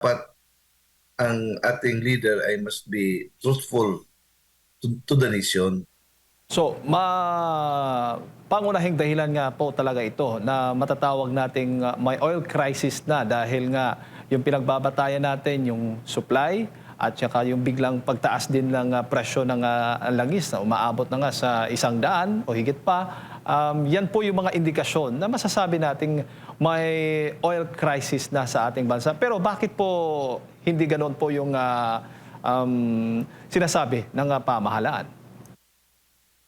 dapat ang ating leader ay must be truthful to the nation. So, pangunahing dahilan nga po talaga ito na matatawag nating may oil crisis na dahil nga yung pinagbabatayan natin yung supply at saka yung biglang pagtaas din ng presyo ng langis na umaabot na nga sa 100 o higit pa. Yan po yung mga indikasyon na masasabi nating may oil crisis na sa ating bansa. Pero bakit po hindi ganoon po yung sinasabi ng pamahalaan?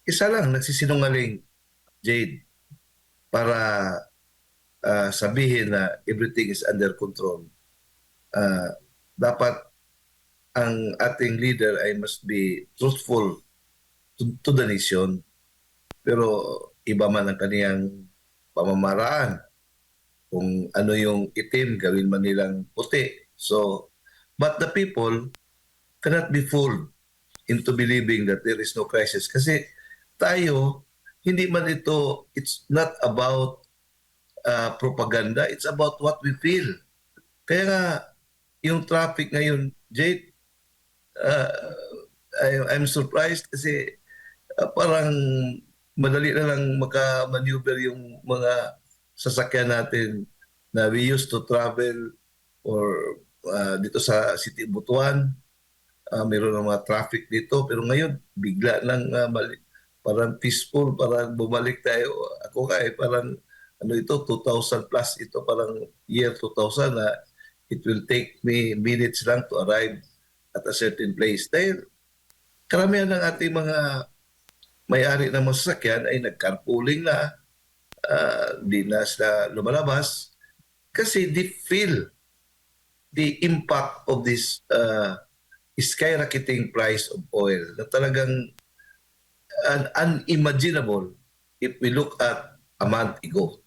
Isa lang, nagsisinungaling, Jade, para sabihin na everything is under control. Dapat ang ating leader ay must be truthful to the nation. Pero iba man ang kaniyang pamamaraan. Kung ano yung itim, gawin man nilang puti. So, but the people cannot be fooled into believing that there is no crisis. Kasi tayo, hindi man ito, it's not about propaganda, it's about what we feel. Kaya nga, yung traffic ngayon, Jade, I'm surprised kasi parang madali na lang maka-maneuver yung mga sasakyan natin na we used to travel or dito sa City Butuan. Mayroon ng mga traffic dito pero ngayon bigla lang parang peaceful, parang bumalik tayo. Ako nga parang ano ito 2000 plus ito, parang year 2000 na it will take me minutes lang to arrive at a certain place. Dahil karamihan ng ating mga may-ari ng mga sasakyan ay nag-carpooling na, di na sila lumalabas kasi they feel the impact of this skyrocketing price of oil na talagang unimaginable if we look at a month ago.